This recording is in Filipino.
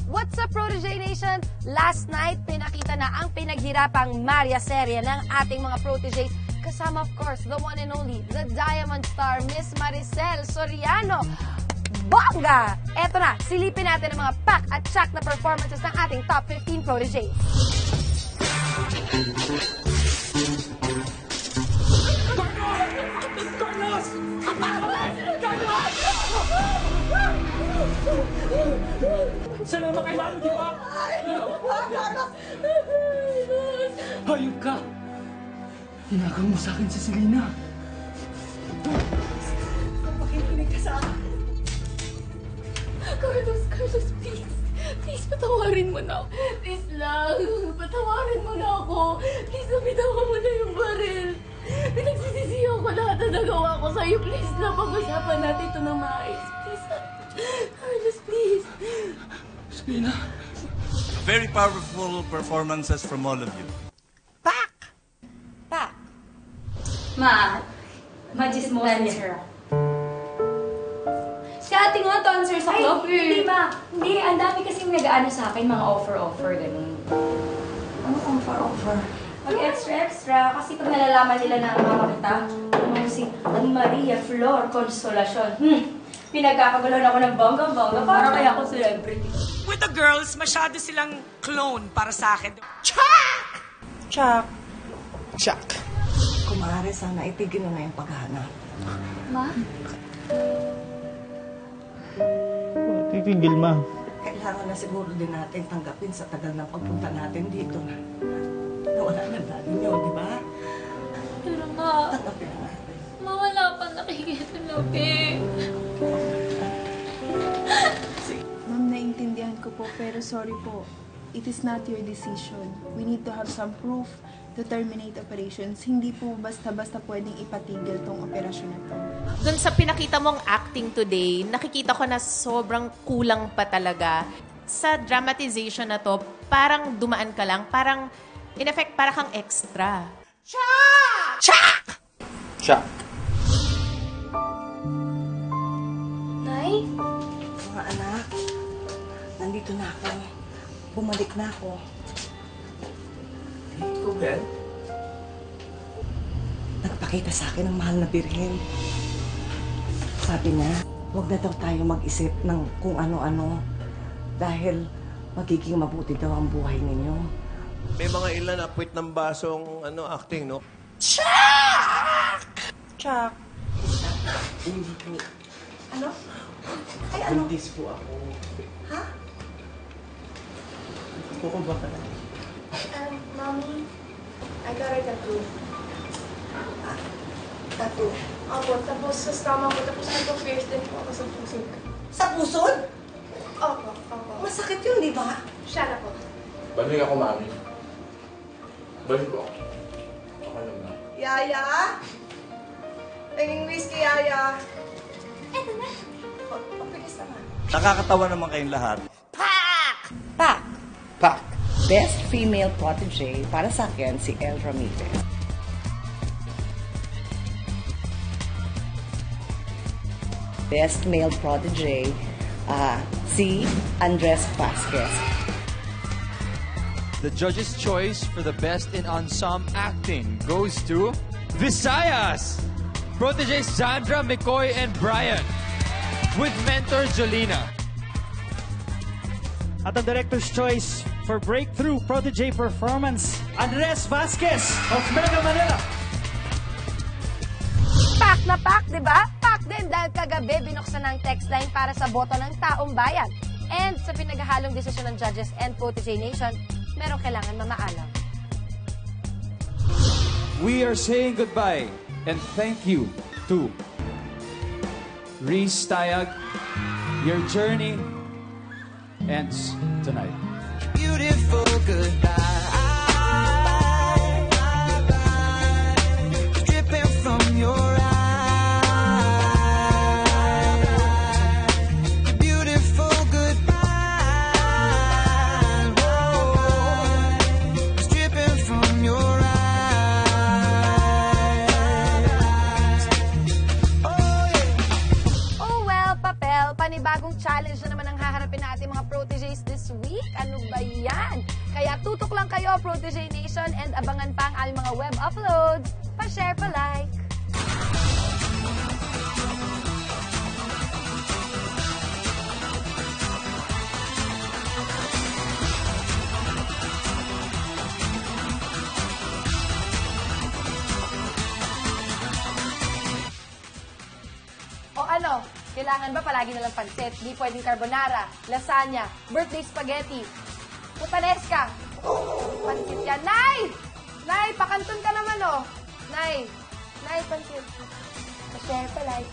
What's up, Protege Nation? Last night, pinakita na ang pinaghirapang Maria Serie ng ating mga proteges. Kasama, of course, the one and only, the Diamond Star, Miss Maricel Soriano. Bongga! Eto na, silipin natin ang mga pack at track na performances ng ating top 15 proteges. Sana naman kailangan, di ba? Hayop ka! Hinagaw mo sa akin si Selena. Makikinig ka sa akin. Carlos, please. Please, patawarin mo na ako. Please lang, patawarin mo na ako. Please, nabitawan mo na yung baril. Pinagsisisihan ko lahat na nagawa ko sa'yo. Please lang, pag-usapan natin ito ng maayos. Please, Carlos, please. Selena. Very powerful performances from all of you. Pack! Majismosa niya. Si ate nga, dancer sa club eh. Hindi ma. Hindi, ang dami kasing nag-ano sa akin, mga offer, ganun. Ano offer? Mag-extra, kasi pag nalalaman nila na mama kita, ano si Maria Flor Consolacion. Pinagkakagulan ako ng bongga-bongga, para kaya ako celebrity. With the girls, masyado silang clone para sa akin. Chuck. Kumare, sana itigil na yung paghahanap. Ma? Titigil, ma. Kailangan na siguro din natin tanggapin sa tagal ng pagpunta natin dito na nawala na dali nyo, di ba? Pero ma, Tanggapin na natin. mawala pa nakikitulog eh. Ma'am, naiintindihan ko po, pero sorry po. It is not your decision. We need to have some proof to terminate operations. Hindi po basta-basta pwedeng ipatigil tong operasyon na to. Doon sa pinakita mong acting today, nakikita ko na sobrang kulang pa talaga. Sa dramatization na to, parang dumaan ka lang, parang, in effect, parang kang extra. Chuck. Nay? Mga anak, nandito na ako. Bumalik na ako. Ikaw, Ben? Nagpakita sa akin ng mahal na birhen. Sabi niya, huwag na daw tayo mag-isip ng kung ano-ano dahil magiging mabuti daw ang buhay ninyo. May mga ilan na puwit ng basong acting, no? Chuck! Ano? Ay, ano? Buntis po ako. Ha? Kuko ba ka na? Mommy, I got a tattoo. Tattoo. Opo, tapos sa stomach ko, tapos nagpa-pierce din po ako sa puso ko. Sa pusod? Opo. Masakit yun, di ba? Siya na po. Balik ako, mami. Balik ko. Okay lang na. Yaya? Naging whiskey, Yaya. Eto na. Pagpagis na nga. Nakakatawa naman kayong lahat. Pack. Best female protege para sa akin si El Ramirez. Best male protege si Andres Vasquez. The judge's choice for the best in ensemble acting goes to Visayas! Proteges Sandra, McCoy, and Brian with mentor Jolina. At ang director's choice for breakthrough protege performance, Andres Vasquez of Mega Manila. Pack na pack, di ba? Pack din dahil kagabi binuksan ng text line para sa boto ng taong bayan. And sa pinaghahalong desisyon ng judges and Protege Nation, merong kailangan mamaalam. We are saying goodbye and thank you to Reese Tayag. Your journey ends tonight. Beautiful goodbye. Dripping from your eyes. Beautiful goodbye. Whoa. Dripping from your eyes. Oh, yeah. Oh well, papel, panibagong challenge na naman ang haharapin natin mga proteges this week. Ano ba yan? Kaya tutok lang kayo, Protege Nation, and abangan pa ang aming mga web uploads. Pa-share, pa-like. O ano, kailangan ba palagi nalang pansit? Di pwedeng carbonara, lasagna, birthday spaghetti. Pupanes ka. Pansit yan. Nay! Nay, pakanton ka naman, oh. Nay, pansit. Pa-share, pa-like.